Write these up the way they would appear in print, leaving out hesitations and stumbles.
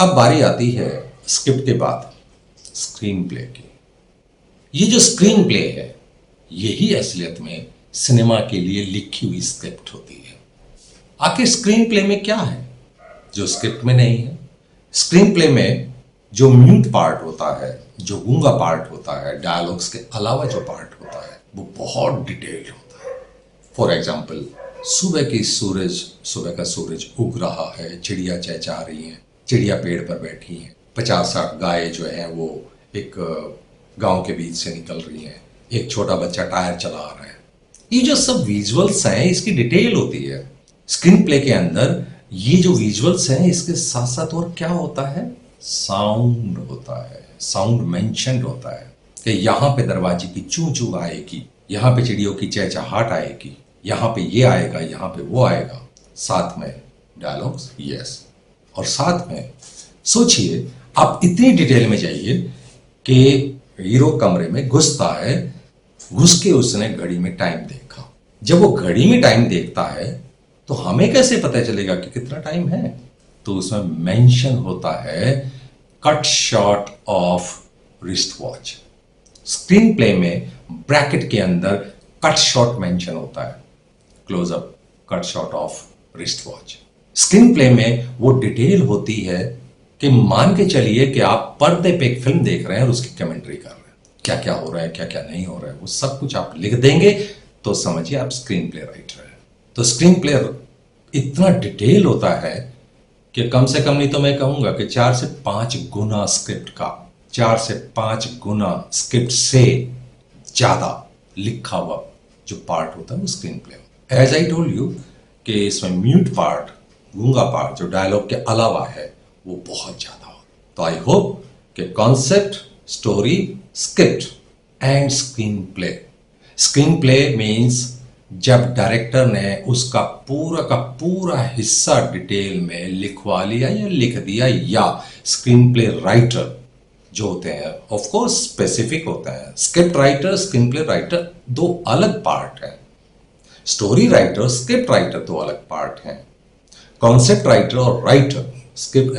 अब बारी आती है स्क्रिप्ट के बाद स्क्रीन प्ले की। ये जो स्क्रीन प्ले है यही असलियत में सिनेमा के लिए लिखी हुई स्क्रिप्ट होती है। आखिर स्क्रीन प्ले में क्या है जो स्क्रिप्ट में नहीं है? स्क्रीन प्ले में जो म्यूट पार्ट होता है, जो गूंगा पार्ट होता है, डायलॉग्स के अलावा जो पार्ट होता है वो बहुत डिटेल्ड होता है। फॉर एग्जाम्पल, सुबह का सूरज उग रहा है, चिड़िया चहचहा रही हैं, चिड़िया पेड़ पर बैठी हैं, 50-60 गाय जो है वो एक गांव के बीच से निकल रही हैं, एक छोटा बच्चा टायर चला रहा है। ये जो सब विजुअल्स हैं इसकी डिटेल होती है। स्क्रीन प्ले के अंदर ये जो विजुअल्स हैं इसके साथ साथ और क्या होता है? साउंड होता है। साउंड मेंशन्ड होता है कि यहाँ पे दरवाजे की चू चू आएगी, यहाँ पे चिड़ियों की चहचहाट आएगी, यहाँ पे ये आएगा, यहाँ पे वो आएगा, साथ में डायलॉग्स, यस। और साथ में सोचिए, आप इतनी डिटेल में जाइए कि हीरो कमरे में घुसता है, घुस के उसने घड़ी में टाइम देखा। जब वो घड़ी में टाइम देखता है तो हमें कैसे पता चलेगा कि कितना टाइम है? तो उसमें मेंशन होता है cut shot of wrist watch. Screen play में ब्रैकेट के अंदर कट शॉट मेंशन होता है, close up cut shot of wrist watch. Screen play में वो डिटेल होती है कि मान के चलिए कि आप पर्दे पे एक फिल्म देख रहे हैं और उसकी कमेंट्री कर रहे हैं, क्या क्या हो रहा है, क्या क्या नहीं हो रहा है, वो सब कुछ आप लिख देंगे तो समझिए आप स्क्रीन प्ले राइटर हैं। तो स्क्रीन प्ले इतना डिटेल होता है कि कम से कम नहीं तो मैं कहूंगा कि 4 से 5 गुना स्क्रिप्ट का, 4 से 5 गुना स्क्रिप्ट से ज्यादा लिखा हुआ जो पार्ट होता है वो screen play. As I told you कि इसमें म्यूट पार्ट, गूंगा पार्ट जो डायलॉग के अलावा है वो बहुत ज्यादा हो। तो आई होप कि concept, story, script and screen play. Screen play means जब डायरेक्टर ने उसका पूरा का पूरा हिस्सा डिटेल में लिखवा लिया या लिख दिया, या स्क्रीन प्ले राइटर जो होते हैं ऑफ कोर्स स्पेसिफिक होता है। Script writer, screen play writer दो अलग पार्ट हैं। स्टोरी राइटर, स्क्रिप्ट राइटर दो अलग पार्ट हैं। कॉन्सेप्ट राइटर और राइटर,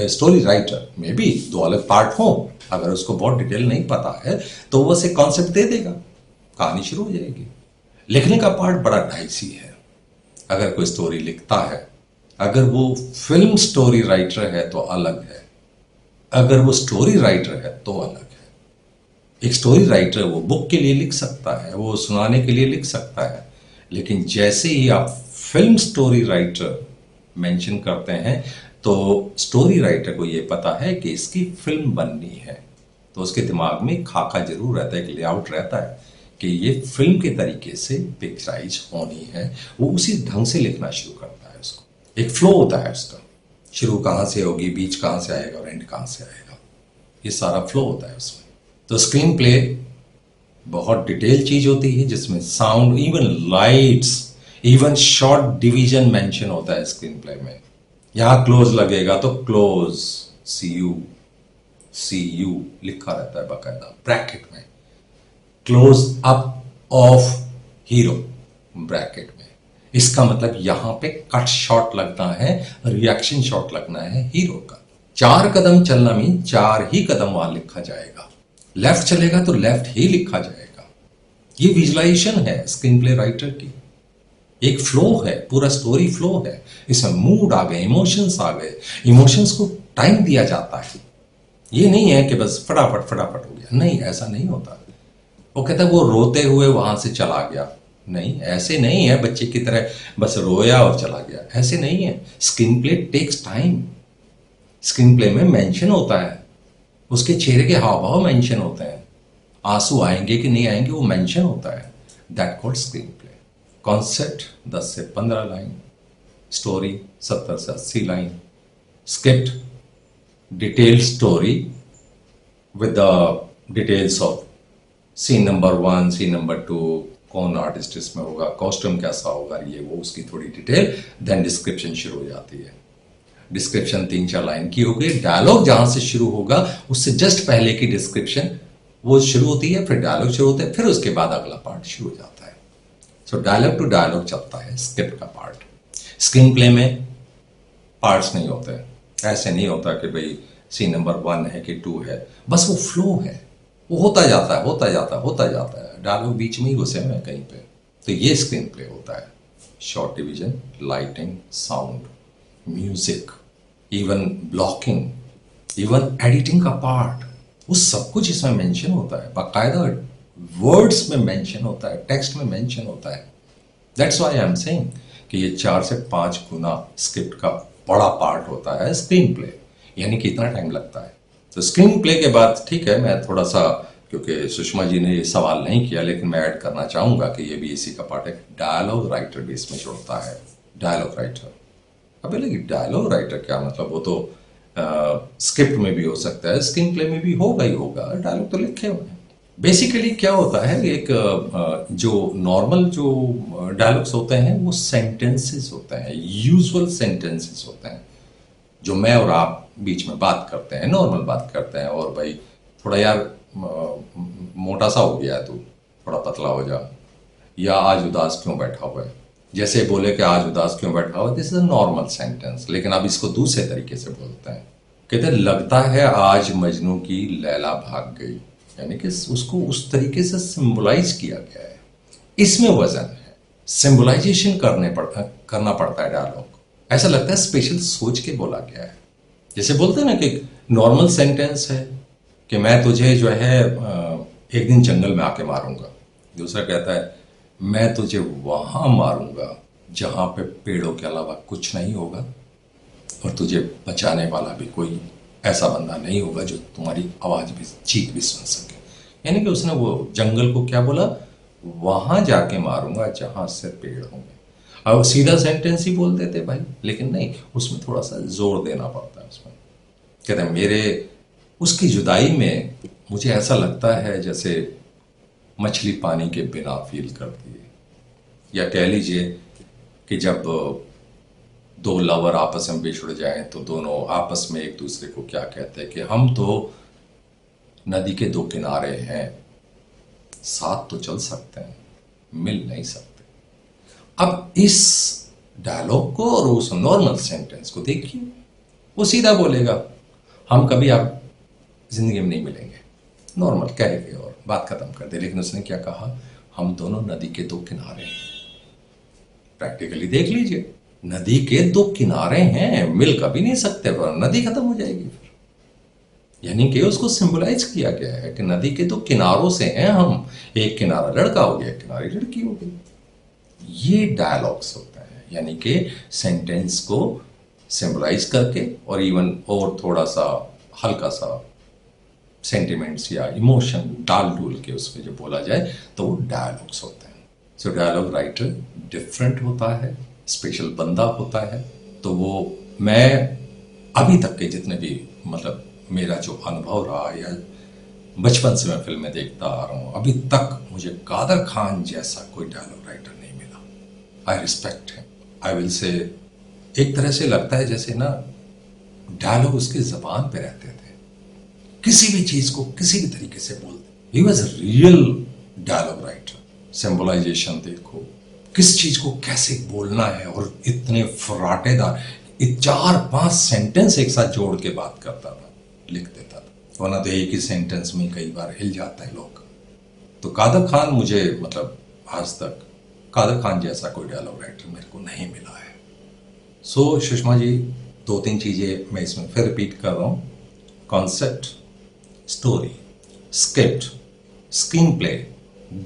स्टोरी राइटर में भी दो अलग पार्ट हो। अगर उसको बहुत डिटेल नहीं पता है तो वो से कॉन्सेप्ट दे देगा, कहानी शुरू हो जाएगी। लिखने का पार्ट बड़ा डाइसी है। अगर कोई स्टोरी लिखता है, अगर वो फिल्म स्टोरी राइटर है तो अलग है, अगर वो स्टोरी राइटर है तो अलग है। एक स्टोरी राइटर वो बुक के लिए लिख सकता है, वो सुनाने के लिए लिख सकता है, लेकिन जैसे ही आप फिल्म स्टोरी राइटर मेंशन करते हैं तो स्टोरी राइटर को ये पता है कि इसकी फिल्म बननी है, तो उसके दिमाग में खाका जरूर रहता है, एक लेआउट रहता है कि ये फिल्म के तरीके से पिक्चराइज होनी है। वो उसी ढंग से लिखना शुरू करता है। उसको एक फ्लो होता है उसका, शुरू कहाँ से होगी, बीच कहाँ से आएगा और एंड कहाँ से आएगा, ये सारा फ्लो होता है उसमें। तो स्क्रीन प्ले बहुत डिटेल चीज होती है जिसमें sound, even lights, even short division mention होता है स्क्रीन प्ले में। यहां क्लोज लगेगा तो क्लोज, सी यू लिखा रहता है बाकायदा ब्रैकेट में। Close up of hero bracket में, इसका मतलब यहां पे कट शॉट लगना है, रिएक्शन शॉट लगना है हीरो का। 4 कदम चलना मीन 4 ही कदम वहां लिखा जाएगा। लेफ्ट चलेगा तो लेफ्ट ही लिखा जाएगा। ये विजुअलाइजेशन है स्क्रीन प्ले राइटर की। एक फ्लो है, पूरा स्टोरी फ्लो है। इसमें मूड आ गए, इमोशंस आ गए, इमोशंस को टाइम दिया जाता है। ये नहीं है कि बस फटाफट फटाफट हो गया, नहीं, ऐसा नहीं होता। वो कहता है वो रोते हुए वहां से चला गया, नहीं, ऐसे नहीं है बच्चे की तरह बस रोया और चला गया, ऐसे नहीं है। Screen play takes time. Screen play में मेंशन होता है, उसके चेहरे के हाव भाव मेंशन होते हैं, आंसू आएंगे कि नहीं आएंगे वो मेंशन होता है। That called screen play. Concept 10 से 15 लाइन, स्टोरी 70 से 80 line, script detail story with the details of scene number 1, scene number 2, कौन आर्टिस्ट इसमें होगा, कॉस्ट्यूम कैसा होगा, ये वो उसकी थोड़ी डिटेल। देन डिस्क्रिप्शन शुरू हो जाती है। डिस्क्रिप्शन 3-4 लाइन की हो गई। डायलॉग जहां से शुरू होगा उससे जस्ट पहले की डिस्क्रिप्शन वो शुरू होती है, फिर डायलॉग शुरू होता है, फिर उसके बाद अगला पार्ट शुरू हो जाता है। सो डायलॉग टू डायलॉग चलता है स्क्रिप्ट का पार्ट। स्क्रीन प्ले में पार्ट्स नहीं होते, ऐसे नहीं होता कि भाई सीन नंबर 1 है कि 2 है, बस वो फ्लो है, वो होता जाता है, होता जाता है, होता जाता है, डायलॉग बीच में ही घुसे हुए हैं कहीं पे। तो ये स्क्रीन प्ले होता है। Shot division, lighting, sound, music, even blocking, even editing का पार्ट, वो सब कुछ इसमें मेंशन होता है, बाकायदा वर्ड्स में मेंशन होता है, टेक्स्ट में मेंशन होता है। That's why I am saying कि ये 4 से 5 गुना स्क्रिप्ट का बड़ा पार्ट होता है स्क्रीन प्ले, यानी कि इतना टाइम लगता है। तो स्क्रीन प्ले के बाद ठीक है, मैं थोड़ा सा, क्योंकि सुषमा जी ने ये सवाल नहीं किया, लेकिन मैं ऐड करना चाहूँगा कि ये भी इसी का पार्ट है। डायलॉग राइटर भी इसमें जुड़ता है। डायलॉग राइटर, अब लेकिन डायलॉग राइटर क्या मतलब, वो तो स्क्रिप्ट में भी हो सकता है, स्क्रीन प्ले में भी होगा ही होगा, डायलॉग तो लिखे हुए हैं। बेसिकली क्या होता है, एक जो नॉर्मल जो डायलॉग्स होते हैं वो सेंटेंसेस होते हैं, यूजुअल सेंटेंसेस होते हैं, जो मैं और आप बीच में बात करते हैं, नॉर्मल बात करते हैं, और भाई थोड़ा यार मोटा सा हो गया है तू, थोड़ा पतला हो जा, या आज उदास क्यों बैठा हुआ है, जैसे बोले कि आज उदास क्यों बैठा हुआ है, this is a normal sentence. लेकिन अब इसको दूसरे तरीके से बोलते हैं, कहते हैं लगता है आज मजनू की लैला भाग गई, यानी कि उसको उस तरीके से सिंबलाइज किया गया है। इसमें वजन है, सिंबलाइजेशन करना पड़ता है डायलॉग, ऐसा लगता है स्पेशल सोच के बोला गया है। जैसे बोलते हैं ना कि नॉर्मल सेंटेंस है कि मैं तुझे जो है एक दिन जंगल में आके मारूंगा, दूसरा कहता है मैं तुझे वहां मारूंगा जहां पे पेड़ों के अलावा कुछ नहीं होगा और तुझे बचाने वाला भी कोई ऐसा बंदा नहीं होगा जो तुम्हारी आवाज भी, चीख भी सुन सके। यानी कि उसने वो जंगल को क्या बोला, वहां जाके मारूंगा जहां से पेड़ होंगे। अब सीधा सेंटेंस ही बोल देते भाई, लेकिन नहीं, उसमें थोड़ा सा जोर देना पड़ता है। उसमें कहते हैं मेरे उसकी जुदाई में मुझे ऐसा लगता है जैसे मछली पानी के बिना फील करती है, या कह लीजिए कि जब दो लवर आपस में बिछड़ जाएं तो दोनों आपस में एक दूसरे को क्या कहते हैं कि हम तो नदी के दो किनारे हैं, साथ तो चल सकते हैं, मिल नहीं सकते। अब इस डायलॉग को और उस नॉर्मल सेंटेंस को देखिए, वो सीधा बोलेगा हम कभी आप जिंदगी में नहीं मिलेंगे, नॉर्मल कह के और बात खत्म कर दे। लेकिन उसने क्या कहा, हम दोनों नदी के दो किनारे हैं। प्रैक्टिकली देख लीजिए, नदी के दो किनारे हैं, मिल कभी नहीं सकते, पर नदी खत्म हो जाएगी फिर। यानी कि उसको सिंबलाइज किया गया है कि नदी के दो किनारों से हैं हम, एक किनारा लड़का हो गया, एक किनारे लड़की हो गई। ये डायलॉग्स होते हैं, यानी कि सेंटेंस को सिंबलाइज करके और इवन और थोड़ा सा हल्का सा सेंटिमेंट्स या इमोशन डाल डूल के उसमें जो बोला जाए तो वो डायलॉग्स होते हैं। सो डायलॉग राइटर डिफरेंट होता है, स्पेशल बंदा होता है। तो वो मैं अभी तक के जितने भी मतलब मेरा जो अनुभव रहा, या बचपन से मैं फिल्में देखता आ रहा हूँ, अभी तक मुझे कादर खान जैसा कोई डायलॉग राइटर नहीं मिला। आई रिस्पेक्ट है, आई विल से, एक तरह से लगता है जैसे ना डायलॉग उसकी जबान पे रहते थे, किसी भी चीज को किसी भी तरीके से बोलते। He was a real dialogue writer. Symbolisation देखो, किस चीज को कैसे बोलना है, और इतने फराटेदार 4-5 सेंटेंस एक साथ जोड़ के बात करता था, लिख देता था, वरना तो एक ही सेंटेंस में कई बार हिल जाता है लोग। तो कादर खान मुझे मतलब आज तक कादर खान जैसा कोई डायलॉग राइटर मेरे को नहीं मिला है। सो सुषमा जी, 2-3 चीजें मैं इसमें फिर रिपीट कर रहा हूँ। Concept, story, script, screen play,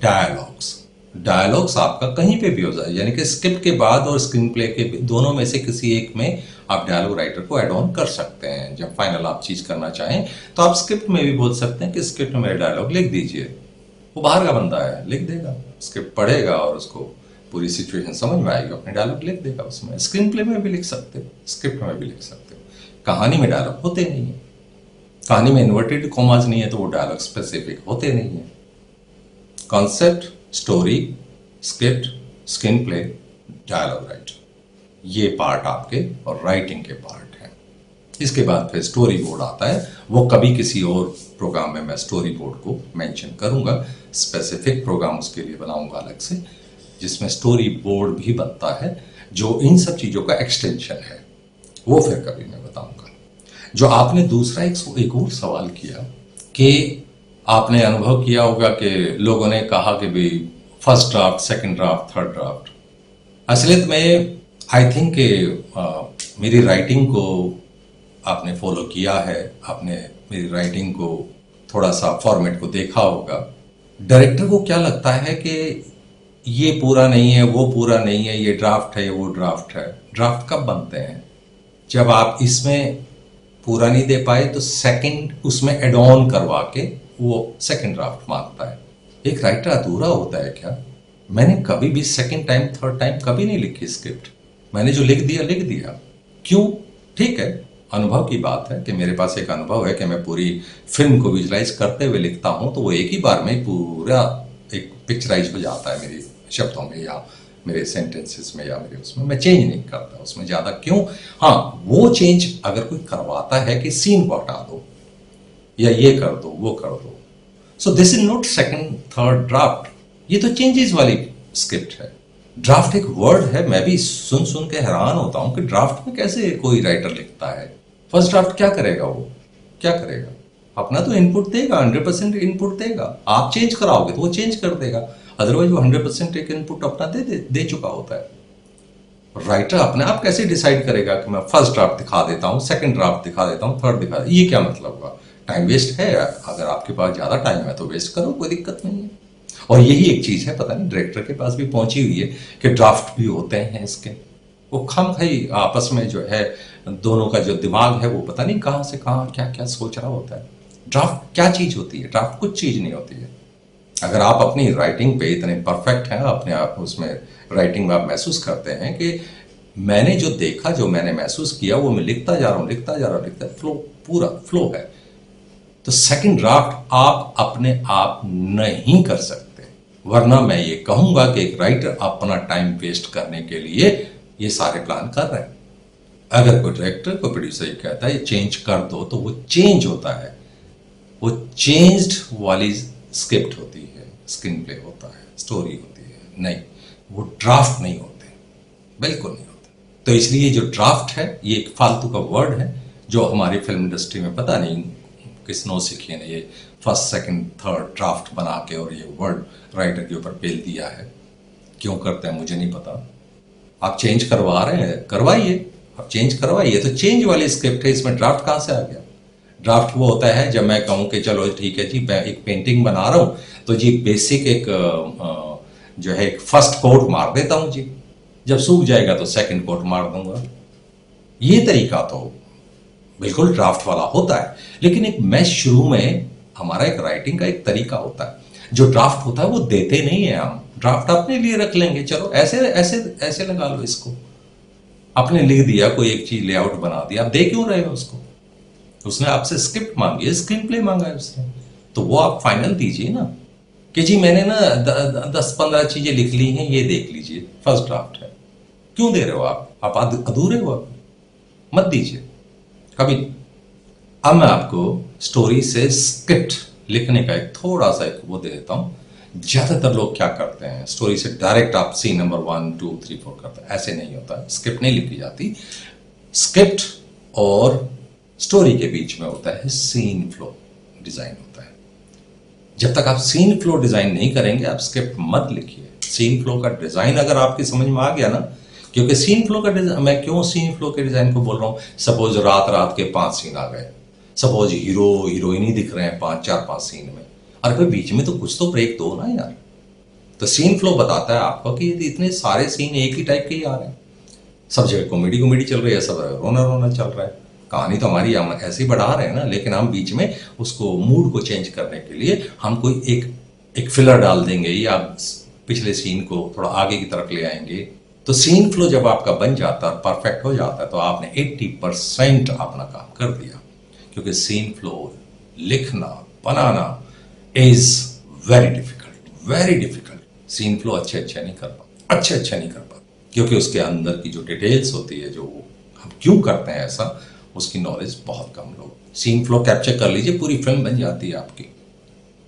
dialogues. Dialogues आपका कहीं पे भी हो जाए, यानी कि स्क्रिप्ट के बाद और स्क्रीन प्ले के दोनों में से किसी एक में आप डायलॉग राइटर को ऐड ऑन कर सकते हैं। जब फाइनल आप चीज करना चाहें तो आप स्क्रिप्ट में भी बोल सकते हैं कि स्क्रिप्ट में मेरे डायलॉग लिख दीजिए। वो बाहर का बंदा है, लिख देगा, स्क्रिप्ट पढ़ेगा और उसको पूरी सिचुएशन समझ में आएगी, अपने डायलॉग लिख देगा उसमें। स्क्रीन प्ले में भी लिख सकते हो, स्क्रिप्ट में भी लिख सकते हो। कहानी में डायलॉग होते नहीं है, कहानी में इन्वर्टेड कॉमास नहीं है तो वो डायलॉग स्पेसिफिक होते नहीं है। Concept, story, script, screen play, dialogue writer, ये पार्ट आपके और राइटिंग के पार्ट हैं। इसके बाद फिर स्टोरी बोर्ड आता है, वो कभी किसी और प्रोग्राम में मैं स्टोरी बोर्ड को मेंशन करूंगा, स्पेसिफिक प्रोग्राम उसके लिए बनाऊंगा अलग से, जिसमें स्टोरी बोर्ड भी बनता है, जो इन सब चीजों का एक्सटेंशन है, वो फिर कभी मैं बताऊंगा। जो आपने दूसरा एक और सवाल किया कि आपने अनुभव किया होगा कि लोगों ने कहा कि भाई first draft, second draft, third draft. असलियत में आई थिंक कि मेरी राइटिंग को आपने फॉलो किया है, आपने मेरी राइटिंग को थोड़ा सा फॉर्मेट को देखा होगा। डायरेक्टर को क्या लगता है कि ये पूरा नहीं है, वो पूरा नहीं है, ये ड्राफ्ट है, वो ड्राफ्ट है। ड्राफ्ट कब बनते हैं? जब आप इसमें पूरा नहीं दे पाए तो सेकंड उसमें एड ऑन करवा के वो सेकंड ड्राफ्ट मांगता है। एक राइटर अधूरा होता है क्या? मैंने कभी भी सेकंड टाइम, थर्ड टाइम कभी नहीं लिखी स्क्रिप्ट। मैंने जो लिख दिया लिख दिया। क्यों? ठीक है, अनुभव की बात है कि मेरे पास एक अनुभव है कि मैं पूरी फिल्म को विजुलाइज करते हुए लिखता हूं, तो वो एक ही बार में पूरा एक पिक्चराइज हो जाता है मेरे शब्दों में या मेरे सेंटेंसेस में या मेरे उसमें। मैं चेंज नहीं करता उसमें ज़्यादा। क्यों? हाँ, वो चेंज अगर कोई करवाता है कि सीन को हटा दो या ये कर दो, वो कर दो, so this is not second third draft, ये तो चेंजेस वाली स्क्रिप्ट है। ड्राफ्ट एक वर्ड है, मैं भी सुन सुन के हैरान होता हूं कि ड्राफ्ट में कैसे कोई राइटर लिखता है। फर्स्ट ड्राफ्ट क्या करेगा? वो क्या करेगा? अपना तो इनपुट देगा, 100% इनपुट देगा। आप चेंज कराओगे तो वो चेंज कर देगा, अदरवाइज वो 100% एक इनपुट अपना दे चुका होता है। राइटर अपने आप कैसे डिसाइड करेगा कि मैं फर्स्ट ड्राफ्ट दिखा देता हूँ, सेकंड ड्राफ्ट दिखा देता हूँ, थर्ड दिखा देता हूँ? ये क्या मतलब हुआ? टाइम वेस्ट है। अगर आपके पास ज़्यादा टाइम है तो वेस्ट करो, कोई दिक्कत नहीं है। और यही एक चीज़ है, पता नहीं डायरेक्टर के पास भी पहुंची हुई है कि ड्राफ्ट भी होते हैं इसके। वो खामखाई आपस में जो है दोनों का जो दिमाग है वो पता नहीं कहाँ से कहाँ क्या क्या सोच रहा होता है। ड्राफ्ट क्या चीज़ होती है? ड्राफ्ट कुछ चीज़ नहीं होती है। अगर आप अपनी राइटिंग पे इतने परफेक्ट हैं, अपने आप उसमें राइटिंग में आप महसूस करते हैं कि मैंने जो देखा, जो मैंने महसूस किया, वो मैं लिखता जा रहा हूँ, लिखता जा रहा हूँ, लिखता, फ्लो, पूरा फ्लो है, तो सेकंड ड्राफ्ट आप अपने आप नहीं कर सकते। वरना मैं ये कहूंगा कि एक राइटर अपना टाइम वेस्ट करने के लिए ये सारे प्लान कर रहे हैं। अगर कोई डायरेक्टर को प्रोड्यूसर ये कहता है ये चेंज कर दो, तो वो चेंज होता है, वो चेंज्ड वाली स्क्रिप्ट होती है, स्क्रीन प्ले होता है, स्टोरी होती है। नहीं, वो ड्राफ्ट नहीं होते, बिल्कुल नहीं होते। तो इसलिए जो ड्राफ्ट है ये एक फालतू का वर्ड है जो हमारी फिल्म इंडस्ट्री में पता नहीं किस नौ सिखिए ने ये फर्स्ट सेकंड थर्ड ड्राफ्ट बना के और ये वर्ड राइटर के ऊपर पेल दिया है। क्यों करते हैं मुझे नहीं पता। आप चेंज करवा रहे हैं, करवाइए, आप चेंज करवाइए। तो चेंज वाली स्क्रिप्ट है, इसमें ड्राफ्ट कहाँ से आ गया? ड्राफ्ट वो होता है जब मैं कहूँ कि चलो ठीक है जी, मैं एक पेंटिंग बना रहा हूँ तो जी बेसिक एक जो है एक फर्स्ट कोट मार देता हूँ जी, जब सूख जाएगा तो सेकंड कोट मार दूंगा। ये तरीका तो बिल्कुल ड्राफ्ट वाला होता है। लेकिन एक मैच शुरू में हमारा एक राइटिंग का एक तरीका होता है। जो ड्राफ्ट होता है वो देते नहीं है हम, ड्राफ्ट अपने लिए रख लेंगे, चलो ऐसे ऐसे ऐसे लगा लो इसको। आपने लिख दिया, कोई एक चीज लेआउट बना दिया, आप दे क्यों रहे हो उसको? उसने आपसे स्क्रिप्ट मांगी है, स्क्रीन प्ले मांगा है उसने, तो वो आप फाइनल दीजिए ना कि जी मैंने ना 10-15 चीजें लिख ली हैं, ये देख लीजिए, फर्स्ट ड्राफ्ट है। क्यों दे रहे हो आप अधूरे हो, आप मत दीजिए कभी। अब मैं आपको स्टोरी से स्क्रिप्ट लिखने का एक थोड़ा सा एक वो दे देता हूं। ज्यादातर लोग क्या करते हैं, स्टोरी से डायरेक्ट आप सीन नंबर 1 2 3 4 करते हैं। ऐसे नहीं होता, स्क्रिप्ट नहीं लिखी जाती। स्क्रिप्ट और स्टोरी के बीच में होता है सीन फ्लो डिजाइन होता है। जब तक आप सीन फ्लो डिजाइन नहीं करेंगे आप स्क्रिप्ट मत लिखिए। सीन फ्लो का डिजाइन अगर आपकी समझ में आ गया ना, क्योंकि सीन फ्लो का डिजाइन, मैं क्यों सीन फ्लो के डिजाइन को बोल रहा हूं, सपोज रात रात के 5 सीन आ गए, सपोज हीरो हीरोइन ही दिख रहे हैं 4-5 सीन में, अरे भाई बीच में तो कुछ तो ब्रेक दो ना यार। तो सीन फ्लो बताता है आपको कि इतने सारे सीन एक ही टाइप के ही आ रहे हैं, सब जगह कॉमेडी कॉमेडी चल रही है, सब रोना रोना चल रहा है। कहानी तो हमारी हम ऐसे ही बढ़ा रहे हैं ना, लेकिन हम बीच में उसको मूड को चेंज करने के लिए हम कोई एक फिलर डाल देंगे या पिछले सीन को थोड़ा आगे की तरफ ले आएंगे। तो सीन फ्लो जब आपका बन जाता है, परफेक्ट हो जाता है, तो आपने 80% अपना काम कर दिया। क्योंकि सीन फ्लो लिखना बनाना is very difficult, very difficult. Scene flow अच्छे नहीं कर पाते क्योंकि उसके अंदर की जो डिटेल्स होती है, जो हम क्यों करते हैं ऐसा, उसकी नॉलेज बहुत कम लोग। सीन फ्लो कैप्चर कर लीजिए, पूरी फिल्म बन जाती है आपकी।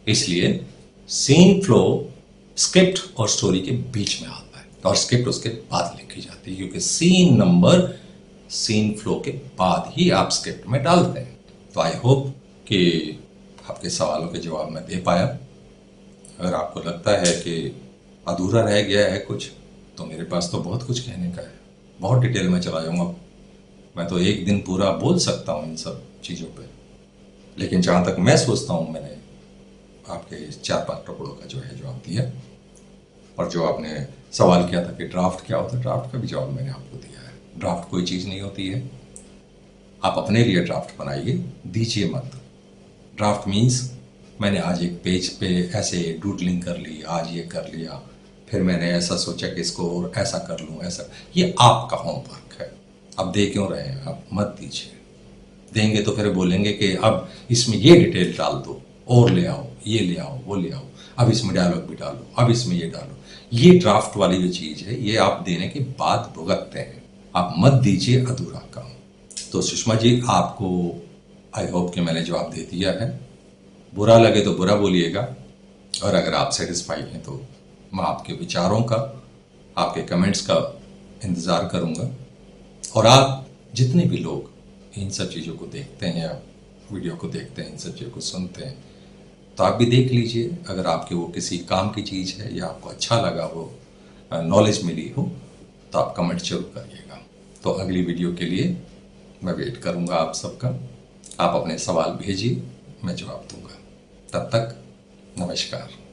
इसलिए सीन फ्लो स्क्रिप्ट और स्टोरी के बीच में आता है और स्क्रिप्ट उसके बाद लिखी जाती है, क्योंकि सीन नंबर सीन फ्लो के बाद ही आप स्क्रिप्ट में डालते हैं। तो आई होप कि आपके सवालों के जवाब मैं दे पाया। अगर आपको लगता है कि अधूरा रह गया है कुछ, तो मेरे पास तो बहुत कुछ कहने का है, बहुत डिटेल में चला जाऊँगा। मैं तो एक दिन पूरा बोल सकता हूँ इन सब चीज़ों पे, लेकिन जहाँ तक मैं सोचता हूँ मैंने आपके 4-5 टुकड़ों का जो है जवाब दिया। और जो आपने सवाल किया था कि ड्राफ्ट क्या होता है, ड्राफ्ट का भी जवाब मैंने आपको दिया है। ड्राफ्ट कोई चीज़ नहीं होती है। आप अपने लिए ड्राफ्ट बनाइए, दीजिए मत। ड्राफ्ट मीन्स मैंने आज एक पेज पे ऐसे डूडलिंग कर ली, आज ये कर लिया, फिर मैंने ऐसा सोचा कि इसको और ऐसा कर लूँ, ऐसा। ये आपका होमवर्क है। अब दे क्यों रहे हैं? आप मत दीजिए। देंगे तो फिर बोलेंगे कि अब इसमें ये डिटेल डाल दो, और ले आओ, ये ले आओ, वो ले आओ, अब इसमें डायलॉग भी डालो, अब इसमें ये डालो। ये ड्राफ्ट वाली जो चीज़ है, ये आप देने के बाद भुगतते हैं। आप मत दीजिए अधूरा काम। तो सुषमा जी, आपको आई होप कि मैंने जवाब दे दिया है। बुरा लगे तो बुरा बोलिएगा, और अगर आप सेटिस्फाई हैं तो मैं आपके विचारों का, आपके कमेंट्स का इंतज़ार करूँगा। और आप जितने भी लोग इन सब चीज़ों को देखते हैं या वीडियो को देखते हैं, इन सब चीज़ों को सुनते हैं, तो आप भी देख लीजिए। अगर आपके वो किसी काम की चीज़ है या आपको अच्छा लगा, वो नॉलेज मिली हो, तो आप कमेंट जरूर करिएगा। तो अगली वीडियो के लिए मैं वेट करूँगा आप सबका। आप अपने सवाल भेजिए, मैं जवाब दूँगा। तब तक नमस्कार।